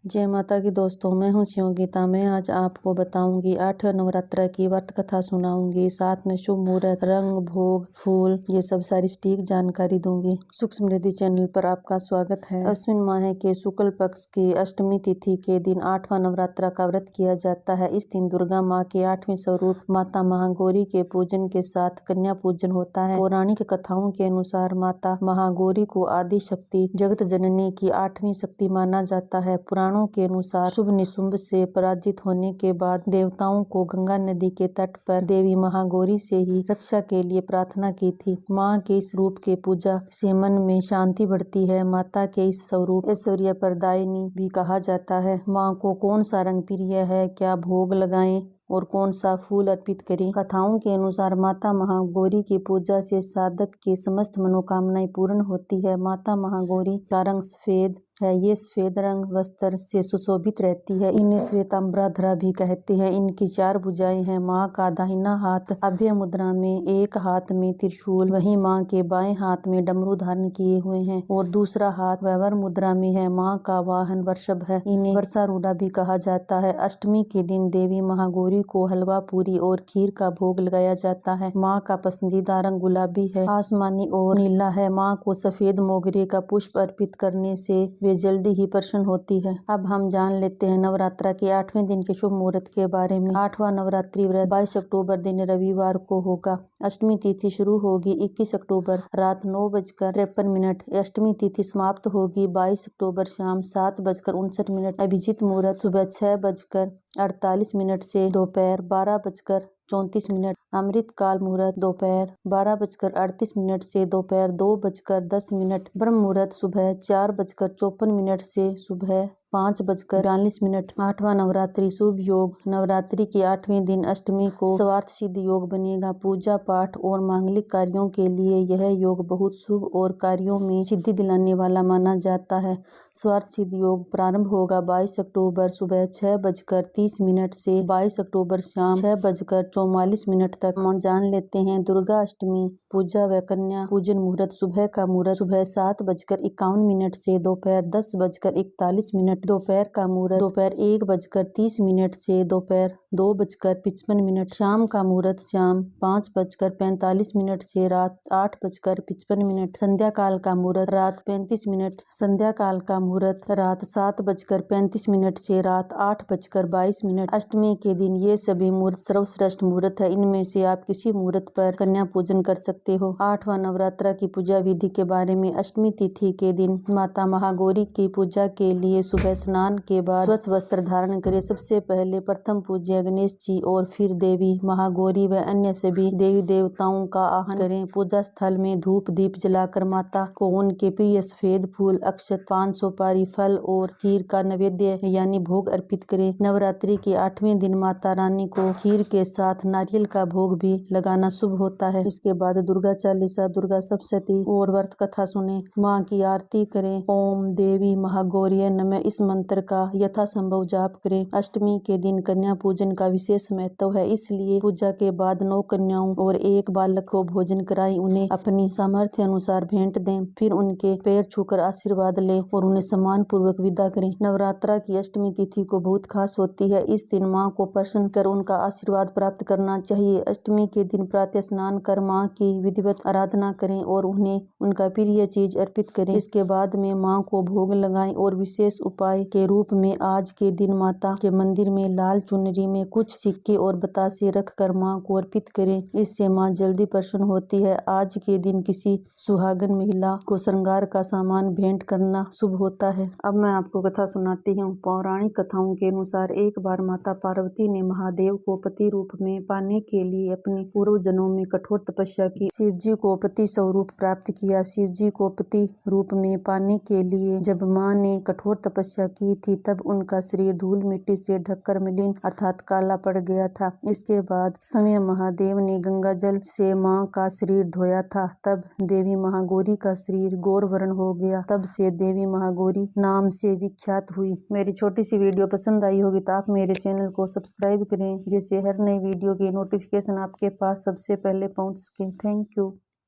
जय माता की दोस्तों, मैं हूँ शिव गीता। मैं आज आपको बताऊंगी 8 नवरात्र की व्रत कथा सुनाऊंगी, साथ में शुभ मुहूर्त, रंग, भोग, फूल, ये सब सारी सटीक जानकारी दूंगी। सुख समृद्धि चैनल पर आपका स्वागत है। अश्विन माह के शुक्ल पक्ष की अष्टमी तिथि के दिन 8वां नवरात्र का व्रत किया जाता है। इस दिन दुर्गा माँ के 8वें स्वरूप माता महागौरी के पूजन के साथ कन्या पूजन होता है। पौराणिक कथाओं के अनुसार माता महागौरी को आदि शक्ति, जगत जननी की 8वीं शक्ति माना जाता है। पुराणों के अनुसार शुभ निशुंभ से पराजित होने के बाद देवताओं को गंगा नदी के तट पर देवी महागौरी से ही रक्षा के लिए प्रार्थना की थी। माँ के इस रूप के पूजा से मन में शांति बढ़ती है। माता के इस स्वरूप ऐश्वर्य प्रदायिनी भी कहा जाता है। माँ को कौन सा रंग प्रिय है, क्या भोग लगाएं और कौन सा फूल अर्पित करें। कथाओं के अनुसार माता महागौरी की पूजा से साधक की समस्त मनोकामनाएं पूर्ण होती है। माता महागौरी का रंग सफेद है। ये सफेद रंग वस्त्र से सुशोभित रहती है। इन्हें श्वेतांबराधरा भी कहते हैं। इनकी 4 भुजाएं हैं। माँ का दाहिना हाथ अभय मुद्रा में, एक हाथ में त्रिशूल, वहीं माँ के बाएं हाथ में डमरू धारण किए हुए हैं और दूसरा हाथ व्यवहार मुद्रा में है। माँ का वाहन वृषभ है। इन्हें वर्षारूढ़ा भी कहा जाता है। अष्टमी के दिन देवी महागौरी को हलवा, पूरी और खीर का भोग लगाया जाता है। माँ का पसंदीदा रंग गुलाबी है, आसमानी और नीला है। माँ को सफेद मोगरे का पुष्प अर्पित करने से वे जल्दी ही प्रसन्न होती है। अब हम जान लेते हैं नवरात्रा के 8वें दिन के शुभ मुहूर्त के बारे में। 8वां नवरात्रि व्रत 22 अक्टूबर दिन रविवार को होगा। अष्टमी तिथि शुरू होगी 21 अक्टूबर रात 9:53। अष्टमी तिथि समाप्त होगी 22 अक्टूबर शाम 7:59। अभिजीत मुहूर्त सुबह 6:48 से दोपहर 12:34। अमृत काल मुहूर्त दोपहर 12:38 से दोपहर 2:10। ब्रह्म मुहूर्त सुबह 4:54 से सुबह 5:42। 8वां नवरात्रि शुभ योग। नवरात्रि के 8वें दिन अष्टमी को स्वार्थ सिद्ध योग बनेगा। पूजा पाठ और मांगलिक कार्यों के लिए यह योग बहुत शुभ और कार्यों में सिद्धि दिलाने वाला माना जाता है। स्वार्थ सिद्ध योग प्रारंभ होगा 22 अक्टूबर सुबह 6:30 से 22 अक्टूबर शाम 6:44 तक। हम जान लेते हैं दुर्गा अष्टमी पूजा व कन्या पूजन मुहूर्त। सुबह का मुहूर्त सुबह 7:51 से दोपहर 10:41। दोपहर का मुहूर्त दोपहर 1:30 से दोपहर 2:55। शाम का मुहूर्त शाम 5:45 से रात 8:55। संध्या काल का मुहूर्त रात 35। संध्या काल का मुहूर्त रात 7:35 से रात 8:22। अष्टमी के दिन ये सभी मुहूर्त सर्वश्रेष्ठ मुहूर्त है। इनमें से आप किसी मुहूर्त पर कन्या पूजन कर सकते हो। 8वां नवरात्रा की पूजा विधि के बारे में। अष्टमी तिथि के दिन माता महागौरी की पूजा के लिए सुबह स्नान के बाद स्वच्छ वस्त्र धारण करें। सबसे पहले प्रथम पूज्य गणेश जी और फिर देवी महागौरी व अन्य सभी देवी देवताओं का आह्वान करें। पूजा स्थल में धूप दीप जलाकर माता को उनके प्रिय सफेद फूल, अक्षत, 5 सुपारी, फल और खीर का नैवेद्य यानी भोग अर्पित करें। नवरात्रि के 8वें दिन माता रानी को खीर के साथ नारियल का भोग भी लगाना शुभ होता है। इसके बाद दुर्गा चालीसा, दुर्गा सप्तशती और व्रत कथा सुने। माँ की आरती करें। ओम देवी महागौरी नमः इस मंत्र का यथासंभव जाप करें। अष्टमी के दिन कन्या पूजन का विशेष महत्व है, इसलिए पूजा के बाद 9 कन्याओं और 1 बालक को भोजन कराएं। उन्हें अपनी सामर्थ्य अनुसार भेंट दें, फिर उनके पैर छूकर आशीर्वाद लें और उन्हें सम्मान पूर्वक विदा करें। नवरात्रा की अष्टमी तिथि को बहुत खास होती है। इस दिन माँ को प्रसन्न कर उनका आशीर्वाद प्राप्त करना चाहिए। अष्टमी के दिन प्रातः स्नान कर माँ की विधिवत आराधना करें और उन्हें उनका प्रिय चीज अर्पित करें। इसके बाद में माँ को भोग लगाएं और विशेष उपाय के रूप में आज के दिन माता के मंदिर में लाल चुनरी में कुछ सिक्के और बतासे रखकर माँ को अर्पित करें। इससे माँ जल्दी प्रसन्न होती है। आज के दिन किसी सुहागन महिला को श्रृंगार का सामान भेंट करना शुभ होता है। अब मैं आपको कथा सुनाती हूँ। पौराणिक कथाओं के अनुसार एक बार माता पार्वती ने महादेव को पति रूप में पाने के लिए अपने पूर्व जन्मों में कठोर तपस्या की। शिव जी को पति स्वरूप प्राप्त किया। शिव जी को पति रूप में पाने के लिए जब माँ ने कठोर तपस्या की थी, तब उनका शरीर धूल मिट्टी से ढककर मलिन अर्थात काला पड़ गया था। इसके बाद स्वयं महादेव ने गंगा जल से माँ का शरीर धोया था। तब देवी महागौरी का शरीर गौर वर्ण हो गया। तब से देवी महागौरी नाम से विख्यात हुई। मेरी छोटी सी वीडियो पसंद आई होगी तो आप मेरे चैनल को सब्सक्राइब करें, जिससे हर नई वीडियो की नोटिफिकेशन आपके पास सबसे पहले पहुंच सके। Thank you.